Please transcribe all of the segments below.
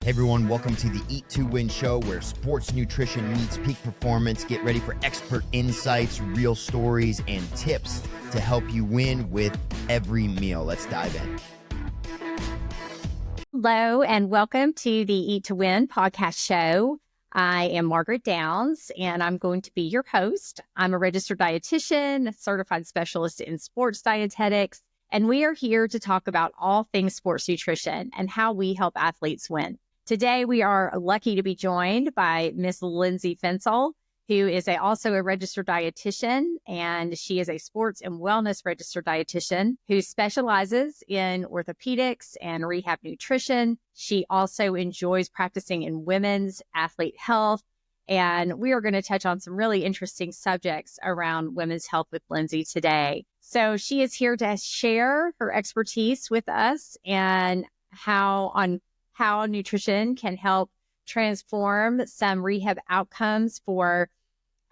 Hey everyone, welcome to the Eat to Win show where sports nutrition meets peak performance. Get ready for expert insights, real stories, and tips to help you win with every meal. Let's dive in. Hello, and welcome to the Eat to Win podcast show. I am Margaret Downs, and I'm going to be your host. I'm a registered dietitian, a certified specialist in sports dietetics, and we are here to talk about all things sports nutrition and how we help athletes win. Today, we are lucky to be joined by Miss Lindsay Fencl, who is also a registered dietitian, and she is a sports and wellness registered dietitian who specializes in orthopedics and rehab nutrition. She also enjoys practicing in women's athlete health, and we are going to touch on some really interesting subjects around women's health with Lindsay today. So she is here to share her expertise with us and how nutrition can help transform some rehab outcomes for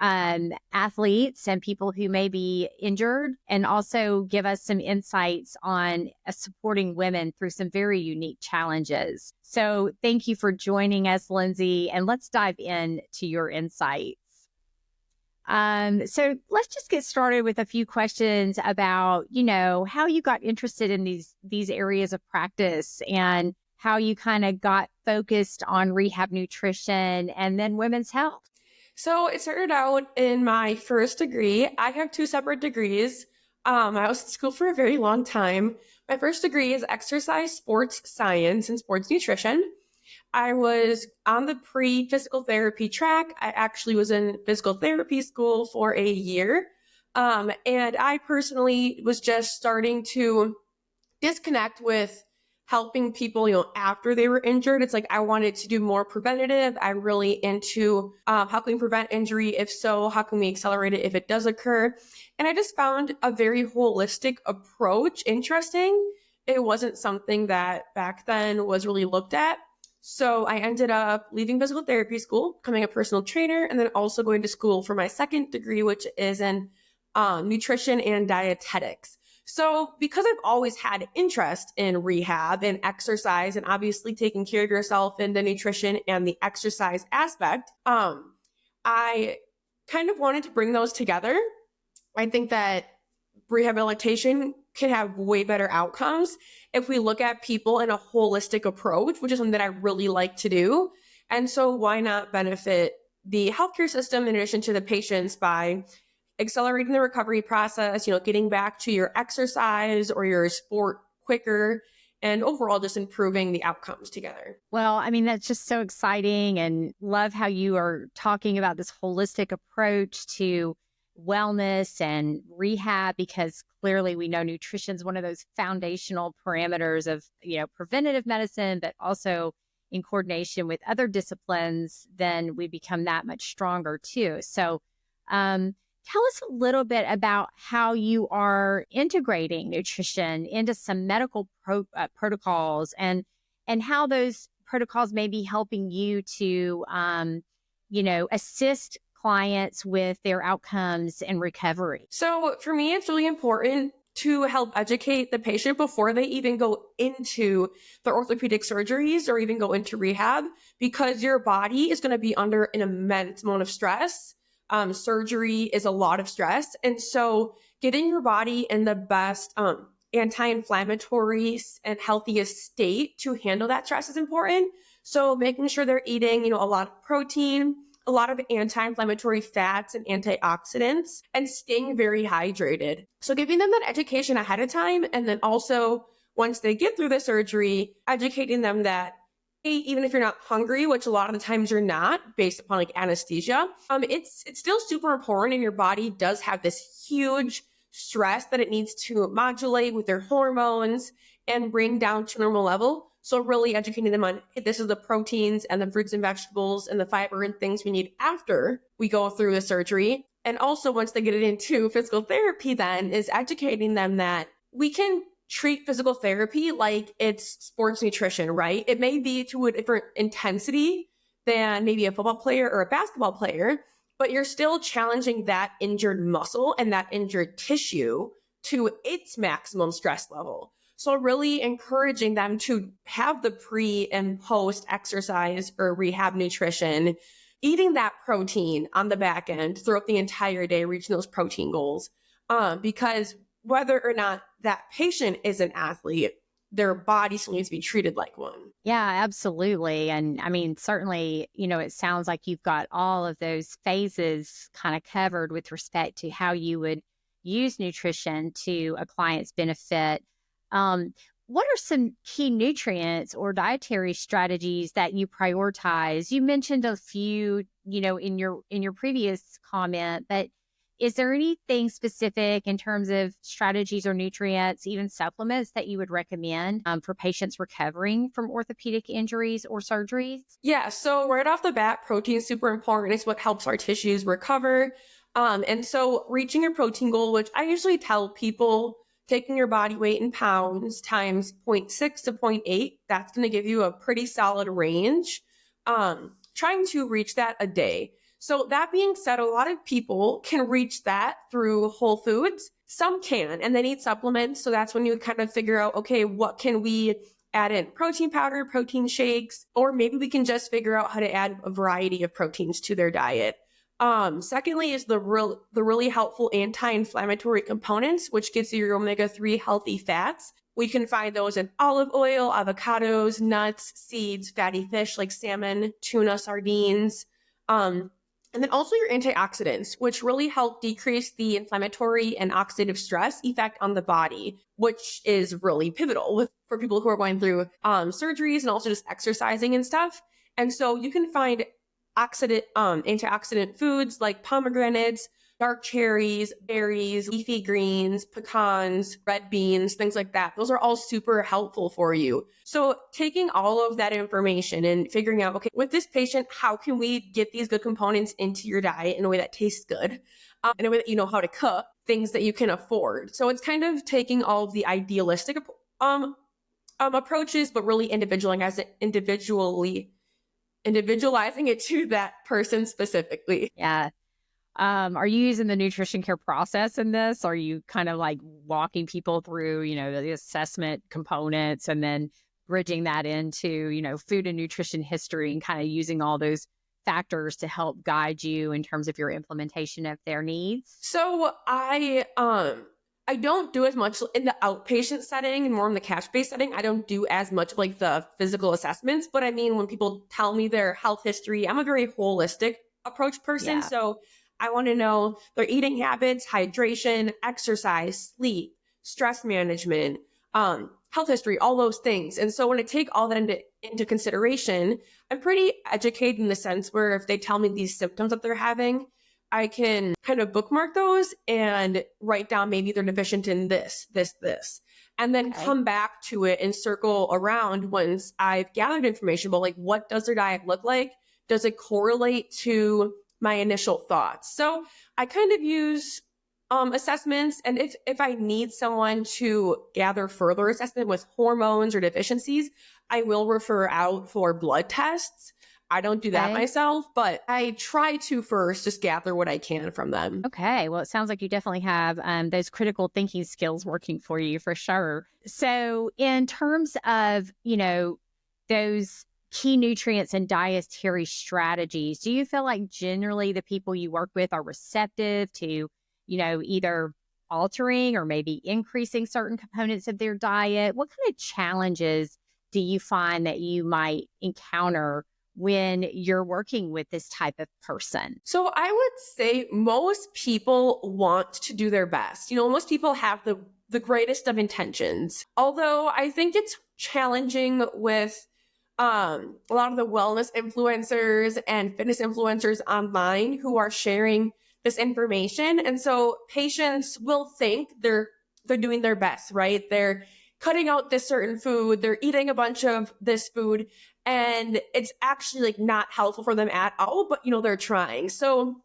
athletes and people who may be injured, and also give us some insights on supporting women through some very unique challenges. So thank you for joining us, Lindsay, and let's dive into your insights. So let's just get started with a few questions about, how you got interested in these areas of practice and how you kind of got focused on rehab nutrition and then women's health. So it started out in my first degree. I have two separate degrees. I was in school for a very long time. My first degree is exercise sports science and sports nutrition. I was on the pre-physical therapy track. I actually was in physical therapy school for a year. And I personally was just starting to disconnect with helping people, after they were injured. It's like I wanted to do more preventative. I'm really into how can we prevent injury? If so, how can we accelerate it if it does occur? And I just found a very holistic approach interesting. It wasn't something that back then was really looked at. So I ended up leaving physical therapy school, becoming a personal trainer, and then also going to school for my second degree, which is in nutrition and dietetics. So because I've always had interest in rehab and exercise and obviously taking care of yourself in the nutrition and the exercise aspect, I kind of wanted to bring those together. I think that rehabilitation can have way better outcomes if we look at people in a holistic approach, which is something that I really like to do. And so why not benefit the healthcare system in addition to the patients by accelerating the recovery process, getting back to your exercise or your sport quicker, and overall just improving the outcomes together. Well, I mean, that's just so exciting, and love how you are talking about this holistic approach to wellness and rehab, because clearly we know nutrition is one of those foundational parameters of, preventative medicine, but also in coordination with other disciplines, then we become that much stronger too. So, tell us a little bit about how you are integrating nutrition into some medical protocols and how those protocols may be helping you to, assist clients with their outcomes and recovery. So for me, it's really important to help educate the patient before they even go into the orthopedic surgeries or even go into rehab, because your body is going to be under an immense amount of stress. Surgery is a lot of stress. And so getting your body in the best anti-inflammatory and healthiest state to handle that stress is important. So making sure they're eating, a lot of protein, a lot of anti-inflammatory fats and antioxidants, and staying very hydrated. So giving them that education ahead of time. And then also once they get through the surgery, educating them that even if you're not hungry, which a lot of the times you're not based upon anesthesia, it's still super important, and your body does have this huge stress that it needs to modulate with their hormones and bring down to normal level. So really educating them on, hey, this is the proteins and the fruits and vegetables and the fiber and things we need after we go through the surgery. And also once they get it into physical therapy, then is educating them that we can treat physical therapy like it's sports nutrition, right? It may be to a different intensity than maybe a football player or a basketball player, but you're still challenging that injured muscle and that injured tissue to its maximum stress level. So really encouraging them to have the pre and post exercise or rehab nutrition, eating that protein on the back end throughout the entire day, reaching those protein goals. Because whether or not that patient is an athlete, their body still needs to be treated like one. Yeah, absolutely. And I mean, certainly, it sounds like you've got all of those phases kind of covered with respect to how you would use nutrition to a client's benefit. Um, what are some key nutrients or dietary strategies that you prioritize? You mentioned a few, in your previous comment, but is there anything specific in terms of strategies or nutrients, even supplements that you would recommend for patients recovering from orthopedic injuries or surgeries? Yeah, so right off the bat, protein is super important. It's what helps our tissues recover. And so reaching your protein goal, which I usually tell people, taking your body weight in pounds times 0.6 to 0.8, that's going to give you a pretty solid range. Trying to reach that a day. So that being said, a lot of people can reach that through whole foods. Some can, and they need supplements. So that's when you kind of figure out, okay, what can we add in? Protein powder, protein shakes, or maybe we can just figure out how to add a variety of proteins to their diet. Secondly is the really helpful anti-inflammatory components, which gives you your omega-3 healthy fats. We can find those in olive oil, avocados, nuts, seeds, fatty fish like salmon, tuna, sardines. And then also your antioxidants, which really help decrease the inflammatory and oxidative stress effect on the body, which is really pivotal for people who are going through surgeries and also just exercising and stuff. And so you can find antioxidant foods like pomegranates, dark cherries, berries, leafy greens, pecans, red beans, things like that. Those are all super helpful for you. So taking all of that information and figuring out, okay, with this patient, how can we get these good components into your diet in a way that tastes good, in a way that you know how to cook, things that you can afford. So it's kind of taking all of the idealistic approaches, but really individualizing it to that person specifically. Yeah. Are you using the nutrition care process in this? Are you kind of like walking people through, the assessment components and then bridging that into, food and nutrition history and kind of using all those factors to help guide you in terms of your implementation of their needs? So I don't do as much in the outpatient setting and more in the cash-based setting. I don't do as much like the physical assessments, but I mean, when people tell me their health history, I'm a very holistic approach person. Yeah. So I want to know their eating habits, hydration, exercise, sleep, stress management, health history, all those things. And so when I take all that into consideration, I'm pretty educated in the sense where if they tell me these symptoms that they're having, I can kind of bookmark those and write down maybe they're deficient in this, and then come back to it and circle around once I've gathered information about like, what does their diet look like? Does it correlate to my initial thoughts? So I kind of use assessments. And if I need someone to gather further assessment with hormones or deficiencies, I will refer out for blood tests. I don't do that myself, but I try to first just gather what I can from them. Okay. Well, it sounds like you definitely have those critical thinking skills working for you for sure. So in terms of, those key nutrients and dietary strategies, do you feel like generally the people you work with are receptive to, either altering or maybe increasing certain components of their diet? What kind of challenges do you find that you might encounter when you're working with this type of person? So I would say most people want to do their best. Most people have the greatest of intentions. Although I think it's challenging with a lot of the wellness influencers and fitness influencers online who are sharing this information. And so patients will think they're doing their best, right? They're cutting out this certain food, they're eating a bunch of this food, and it's actually like not helpful for them at all, but they're trying. So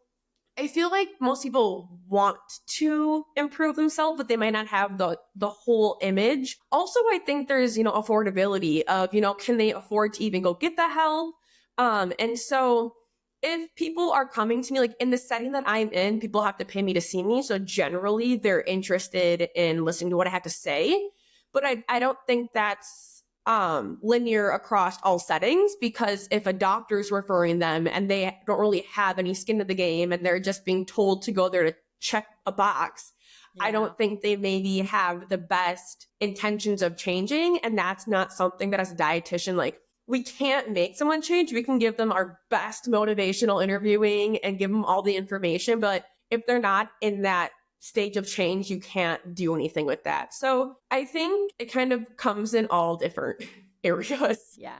I feel like most people want to improve themselves, but they might not have the whole image. Also, I think there's, affordability of, can they afford to even go get the help? And so if people are coming to me, like in the setting that I'm in, people have to pay me to see me. So generally they're interested in listening to what I have to say. But I don't think that's linear across all settings, because if a doctor's referring them and they don't really have any skin in the game and they're just being told to go there to check a box, I don't think they maybe have the best intentions of changing. And that's not something that as a dietitian, like, we can't make someone change. We can give them our best motivational interviewing and give them all the information. But if they're not in that stage of change, you can't do anything with that. So I think it kind of comes in all different areas. Yeah.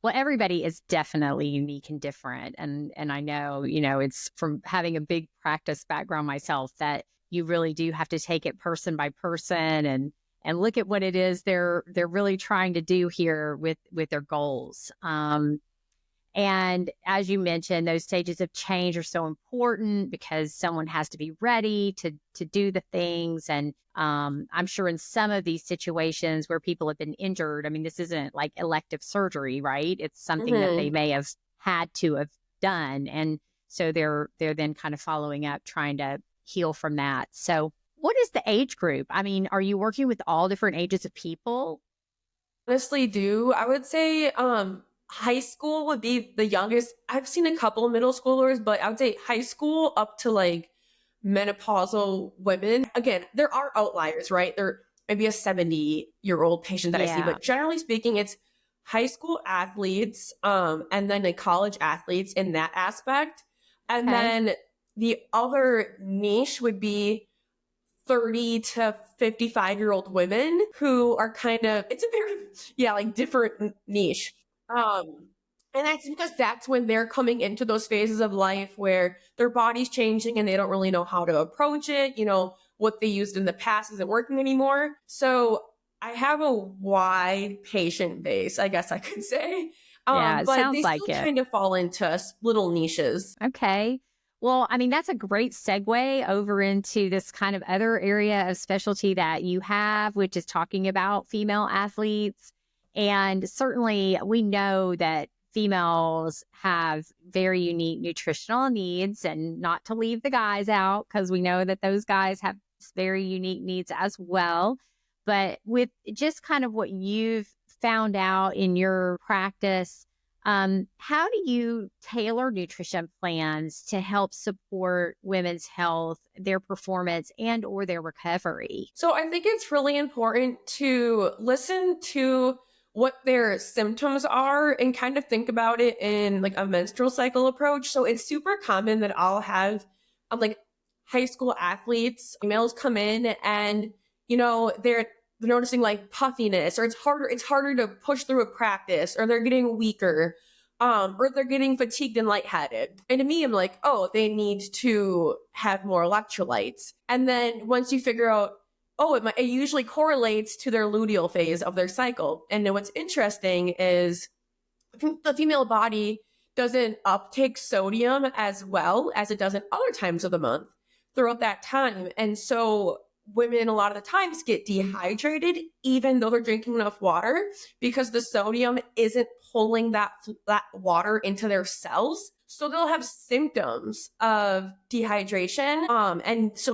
Well, everybody is definitely unique and different. And I know, it's from having a big practice background myself that you really do have to take it person by person and look at what it is they're really trying to do here with their goals. And as you mentioned, those stages of change are so important because someone has to be ready to do the things. And I'm sure in some of these situations where people have been injured, I mean, this isn't like elective surgery, right? It's something that they may have had to have done. And so they're then kind of following up, trying to heal from that. So what is the age group? I mean, are you working with all different ages of people? Honestly, do I would say high school would be the youngest. I've seen a couple of middle schoolers, but I would say high school up to like menopausal women. Again, there are outliers, right? There may be a 70-year-old patient that I see, but generally speaking, it's high school athletes, and then like college athletes in that aspect. And then the other niche would be 30 to 55-year-old women who are kind of, it's a very, like different niche. And that's because that's when they're coming into those phases of life where their body's changing and they don't really know how to approach it. What they used in the past isn't working anymore. So I have a wide patient base, I guess I could say. Yeah, it but sounds they like still it. kind of fall into little niches. Okay. Well, I mean, that's a great segue over into this kind of other area of specialty that you have, which is talking about female athletes. And certainly we know that females have very unique nutritional needs, and not to leave the guys out, because we know that those guys have very unique needs as well. But with just kind of what you've found out in your practice, how do you tailor nutrition plans to help support women's health, their performance, and or their recovery? So I think it's really important to listen to what their symptoms are and kind of think about it in like a menstrual cycle approach. So it's super common that I'll have like high school athletes, females come in and, they're noticing like puffiness, or it's harder to push through a practice, or they're getting weaker, or they're getting fatigued and lightheaded. And to me, I'm like, oh, they need to have more electrolytes. And then once you figure out, oh, it usually correlates to their luteal phase of their cycle. And then what's interesting is the female body doesn't uptake sodium as well as it does in other times of the month throughout that time. And so women a lot of the times get dehydrated, even though they're drinking enough water, because the sodium isn't pulling that water into their cells. So they'll have symptoms of dehydration.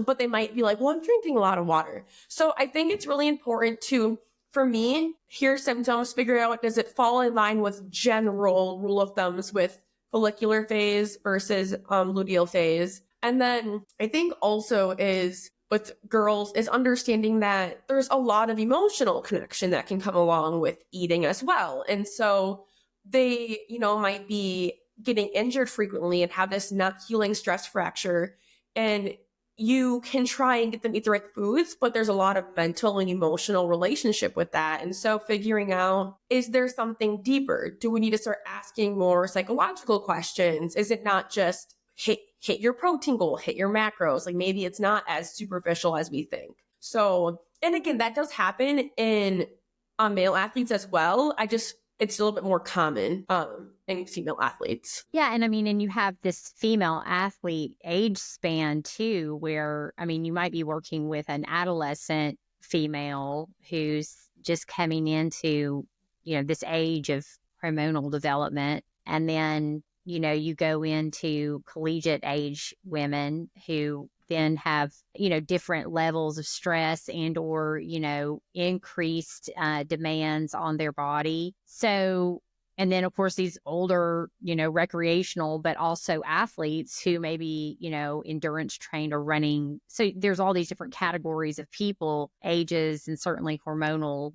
But they might be like, well, I'm drinking a lot of water. So I think it's really important to, for me, hear symptoms, figure out, does it fall in line with general rule of thumbs with follicular phase versus luteal phase. And then I think also is with girls is understanding that there's a lot of emotional connection that can come along with eating as well. And so they, might be getting injured frequently and have this not healing stress fracture. And you can try and get them to eat the right foods, but there's a lot of mental and emotional relationship with that. And so figuring out, is there something deeper? Do we need to start asking more psychological questions? Is it not just hit your protein goal, hit your macros? Like maybe it's not as superficial as we think. So, and again, that does happen in male athletes as well. It's a little bit more common in female athletes. Yeah. And I mean, and you have this female athlete age span too, where, I mean, you might be working with an adolescent female who's just coming into, this age of hormonal development. And then, you go into collegiate age women who then have, different levels of stress and or, increased demands on their body. So, and then of course these older, recreational, but also athletes who maybe, endurance trained or running. So there's all these different categories of people, ages, and certainly hormonal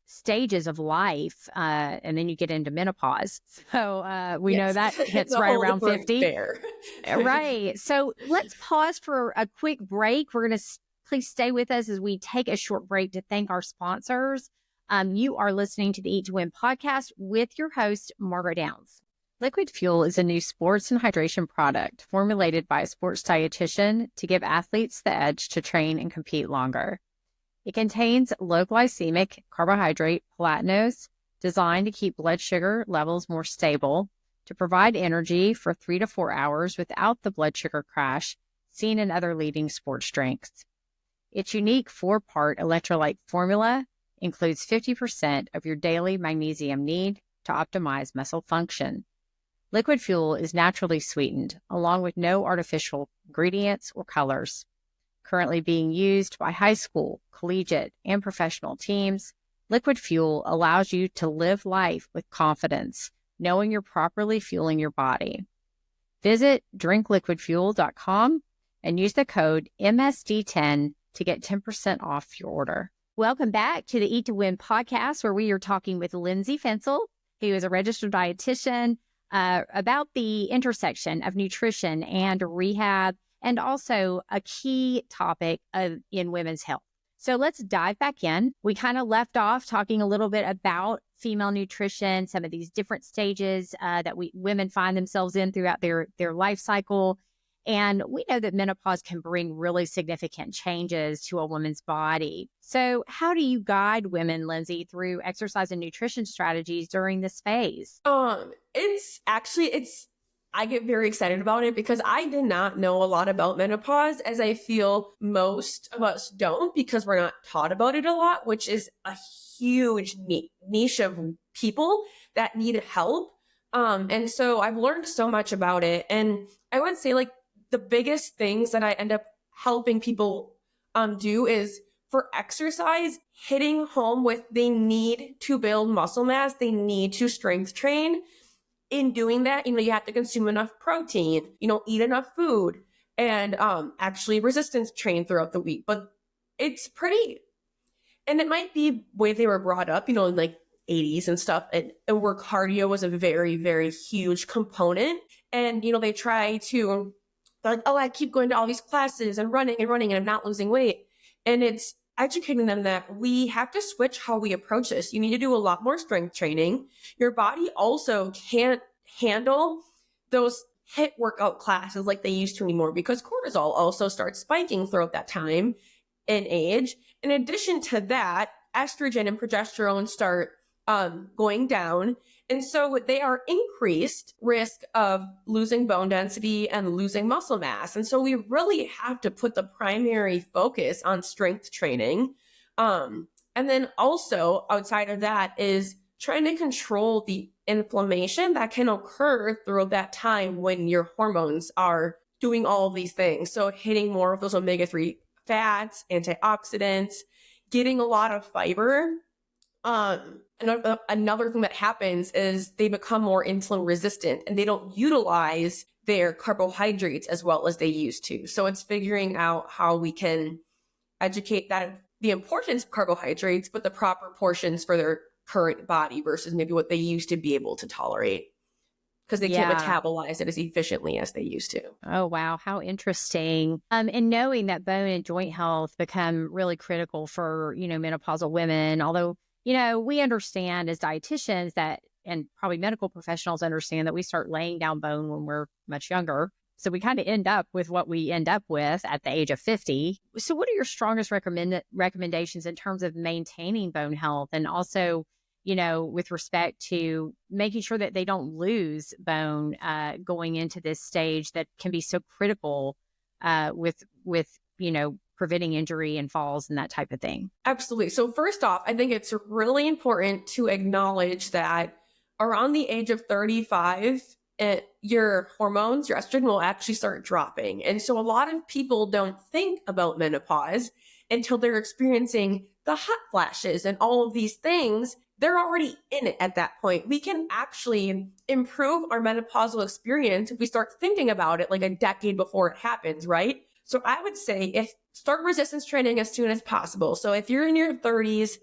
stages of life. And then you get into menopause. So we know that hits right around 50. Right. So let's pause for a quick break. We're going to please stay with us as we take a short break to thank our sponsors. You are listening to the Eat to Win podcast with your host, Margaret Downs. Liquid Fuel is a new sports and hydration product formulated by a sports dietitian to give athletes the edge to train and compete longer. It contains low glycemic carbohydrate platinose designed to keep blood sugar levels more stable, to provide energy for 3 to 4 hours without the blood sugar crash seen in other leading sports drinks. Its unique 4-part electrolyte formula includes 50% of your daily magnesium need to optimize muscle function. Liquid Fuel is naturally sweetened, along with no artificial ingredients or colors. Currently being used by high school, collegiate, and professional teams, Liquid Fuel allows you to live life with confidence, knowing you're properly fueling your body. Visit drinkliquidfuel.com and use the code MSD10 to get 10% off your order. Welcome back to the Eat to Win podcast, where we are talking with Lindsay Fencl, who is a registered dietitian, about the intersection of nutrition and rehab, and also a key topic in women's health. So let's dive back in. We kind of left off talking a little bit about female nutrition, some of these different stages that women find themselves in throughout their life cycle. And we know that menopause can bring really significant changes to a woman's body. So how do you guide women, Lindsay, through exercise and nutrition strategies during this phase? I get very excited about it because I did not know a lot about menopause, as I feel most of us don't, because we're not taught about it a lot, which is a huge niche of people that need help. And so I've learned so much about it. And I would say the biggest things that I end up helping people do is for exercise, hitting home with they need to build muscle mass, they need to strength train. In doing that, you have to consume enough protein, eat enough food, and actually resistance train throughout the week. But it's pretty, and it might be the way they were brought up, in 80s and stuff, and where cardio was a very, very huge component. And, they try to, they're like, oh, I keep going to all these classes and running, and I'm not losing weight. And it's educating them that we have to switch how we approach this. You need to do a lot more strength training. Your body also can't handle those HIIT workout classes like they used to anymore, because cortisol also starts spiking throughout that time and age. In addition to that, estrogen and progesterone start going down. And so they are increased risk of losing bone density and losing muscle mass. And so we really have to put the primary focus on strength training. And then also outside of that is trying to control the inflammation that can occur throughout that time when your hormones are doing all of these things. So hitting more of those omega-3 fats, antioxidants, getting a lot of fiber. Another thing that happens is they become more insulin resistant and they don't utilize their carbohydrates as well as they used to. So it's figuring out how we can educate that the importance of carbohydrates, but the proper portions for their current body versus maybe what they used to be able to tolerate, because they can't metabolize it as efficiently as they used to. Oh, wow. How interesting. And knowing that bone and joint health become really critical for, menopausal women, although we understand as dietitians that, and probably medical professionals understand that we start laying down bone when we're much younger. So we kind of end up with what we end up with at the age of 50. So what are your strongest recommendations in terms of maintaining bone health, and also, with respect to making sure that they don't lose bone going into this stage that can be so critical with preventing injury and falls and that type of thing? Absolutely. So first off, I think it's really important to acknowledge that around the age of 35, your hormones, your estrogen will actually start dropping. And so a lot of people don't think about menopause until they're experiencing the hot flashes and all of these things. They're already in it at that point. We can actually improve our menopausal experience if we start thinking about it like a decade before it happens, right? So I would say start resistance training as soon as possible. So if you're in your 30s,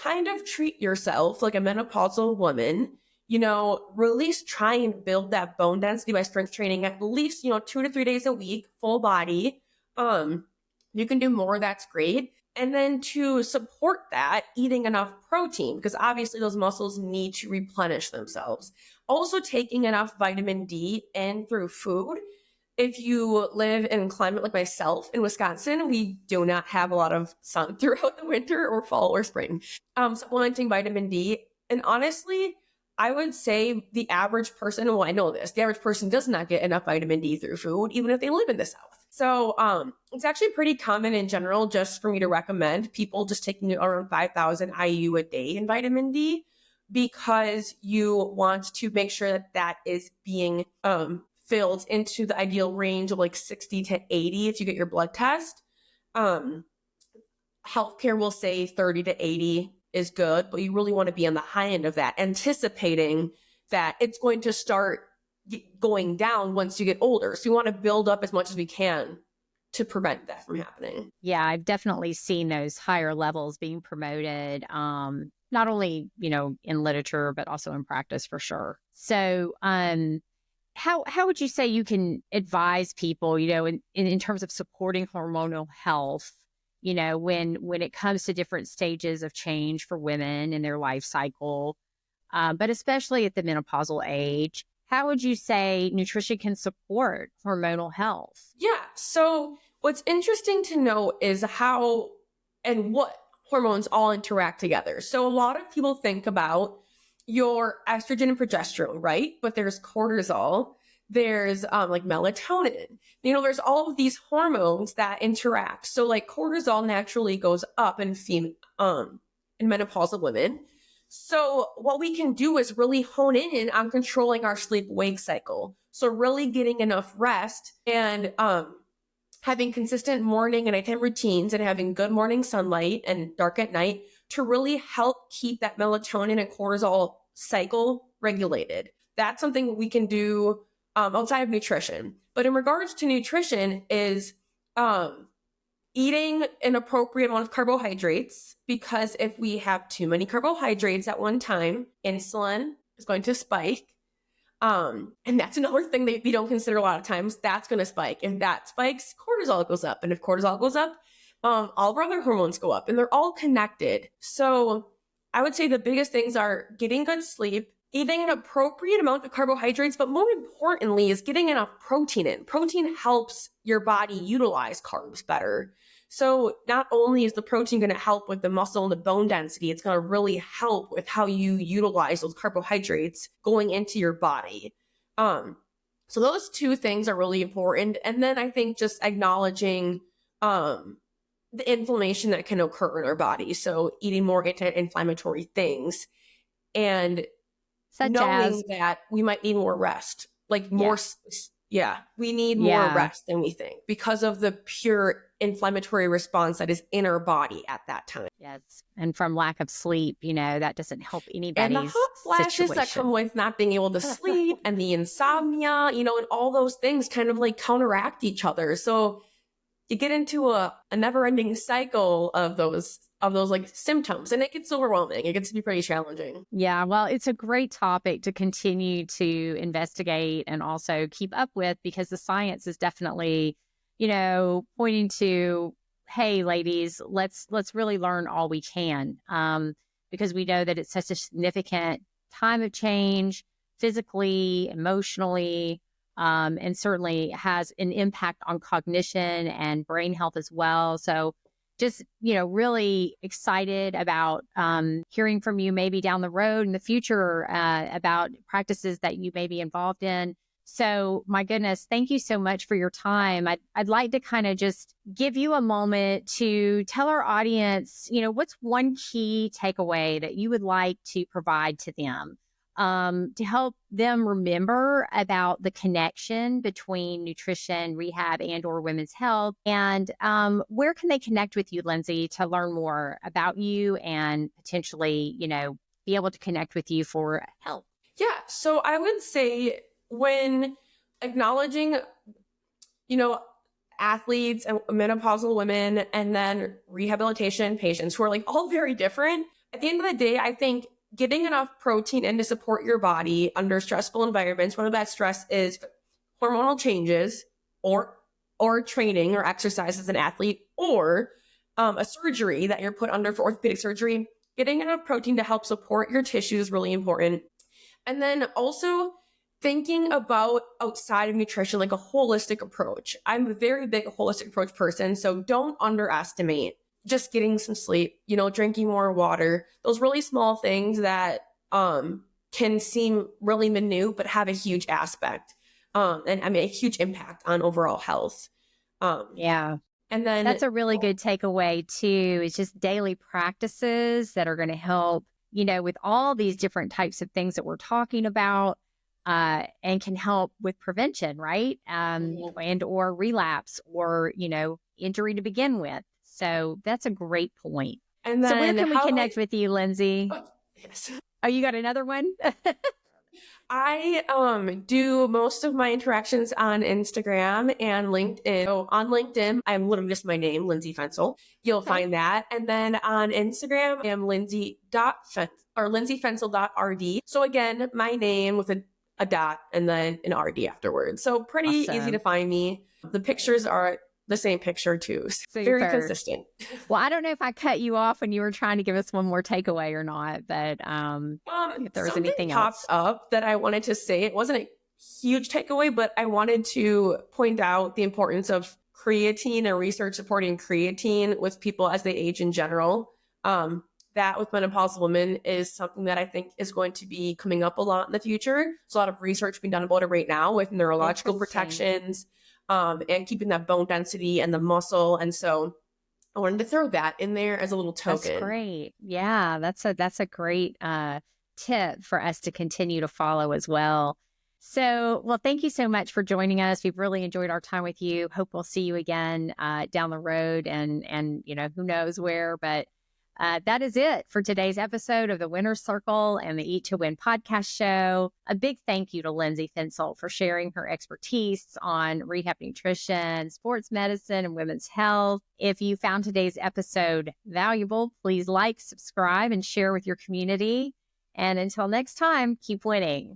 kind of treat yourself like a menopausal woman. Really try and build that bone density by strength training at least, 2 to 3 days a week, full body. You can do more, that's great. And then to support that, eating enough protein, because obviously those muscles need to replenish themselves. Also taking enough vitamin D in through food. If you live in a climate like myself in Wisconsin, we do not have a lot of sun throughout the winter or fall or spring. Supplementing vitamin D. And honestly, I would say the average person, well, I know this, the average person does not get enough vitamin D through food, even if they live in the South. So it's actually pretty common in general, just for me to recommend people just taking around 5,000 IU a day in vitamin D, because you want to make sure that that is being filled into the ideal range of like 60 to 80 if you get your blood test. Healthcare will say 30 to 80 is good, but you really want to be on the high end of that, anticipating that it's going to start going down once you get older. So you want to build up as much as we can to prevent that from happening. Yeah, I've definitely seen those higher levels being promoted, not only, in literature, but also in practice for sure. So, how would you say you can advise people, in terms of supporting hormonal health, when it comes to different stages of change for women in their life cycle, but especially at the menopausal age? How would you say nutrition can support hormonal health? Yeah. So what's interesting to know is how and what hormones all interact together. So a lot of people think about your estrogen and progesterone, right? But there's cortisol, there's like melatonin. There's all of these hormones that interact. So like cortisol naturally goes up in menopausal women. So what we can do is really hone in on controlling our sleep-wake cycle. So really getting enough rest and having consistent morning and nighttime routines and having good morning sunlight and dark at night to really help keep that melatonin and cortisol cycle regulated. That's something we can do outside of nutrition. But in regards to nutrition is eating an appropriate amount of carbohydrates, because if we have too many carbohydrates at one time, insulin is going to spike. And that's another thing that we don't consider a lot of times. That's going to spike. If that spikes, cortisol goes up. And if cortisol goes up, all of our other hormones go up, and they're all connected. So I would say the biggest things are getting good sleep, eating an appropriate amount of carbohydrates, but more importantly is getting enough protein in. Protein helps your body utilize carbs better. So not only is the protein going to help with the muscle and the bone density, it's going to really help with how you utilize those carbohydrates going into your body. So those two things are really important. And then I think just acknowledging the inflammation that can occur in our body. So eating more anti-inflammatory things and knowing that we might need more rest, like more, we need more rest than we think because of the pure inflammatory response that is in our body at that time. Yes. And from lack of sleep, that doesn't help anybody's and the hot flashes that come with not being able to sleep and the insomnia, and all those things kind of like counteract each other. So you get into a never-ending cycle of those like symptoms, and it gets overwhelming. It gets to be pretty challenging. Yeah, well, it's a great topic to continue to investigate and also keep up with, because the science is definitely, pointing to, hey, ladies, let's really learn all we can, because we know that it's such a significant time of change, physically, emotionally, and certainly has an impact on cognition and brain health as well. So just, really excited about hearing from you maybe down the road in the future about practices that you may be involved in. So my goodness, thank you so much for your time. I'd like to kind of just give you a moment to tell our audience, what's one key takeaway that you would like to provide to them to help them remember about the connection between nutrition, rehab, and or women's health. And where can they connect with you, Lindsay, to learn more about you and potentially, be able to connect with you for help? Yeah. So I would say when acknowledging, athletes and menopausal women and then rehabilitation patients who are like all very different, at the end of the day, I think getting enough protein in to support your body under stressful environments, whether that stress is hormonal changes or training or exercise as an athlete or a surgery that you're put under for orthopedic surgery, getting enough protein to help support your tissue is really important. And then also thinking about outside of nutrition, like a holistic approach. I'm a very big holistic approach person, so don't underestimate just getting some sleep, drinking more water, those really small things that can seem really minute, but have a huge aspect. A huge impact on overall health. Yeah. And then that's a really good takeaway too. It's just daily practices that are going to help, with all these different types of things that we're talking about, and can help with prevention, right? And or relapse or, injury to begin with. So that's a great point. And then so where can we connect with you, Lindsay? Yes. Oh, you got another one? I do most of my interactions on Instagram and LinkedIn. So on LinkedIn, I'm literally just my name, Lindsay Fencl. You'll find that. And then on Instagram, I am lindsayfencl.rd. So again, my name with a dot and then an RD afterwards. So pretty easy to find me. The pictures are the same picture too. Very consistent. Well, I don't know if I cut you off when you were trying to give us one more takeaway or not, but if there was anything popped up that I wanted to say, it wasn't a huge takeaway, but I wanted to point out the importance of creatine and research supporting creatine with people as they age in general. That with menopausal women is something that I think is going to be coming up a lot in the future. There's a lot of research being done about it right now with neurological protections. And keeping that bone density and the muscle. And so I wanted to throw that in there as a little token. That's great. Yeah, that's a great tip for us to continue to follow as well. So, well, thank you so much for joining us. We've really enjoyed our time with you. Hope we'll see you again down the road and who knows where, but that is it for today's episode of the Winner's Circle and the Eat to Win podcast show. A big thank you to Lindsay Fencl for sharing her expertise on rehab nutrition, sports medicine, and women's health. If you found today's episode valuable, please like, subscribe, and share with your community. And until next time, keep winning.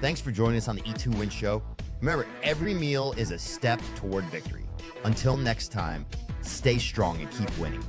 Thanks for joining us on the Eat to Win show. Remember, every meal is a step toward victory. Until next time, stay strong and keep winning.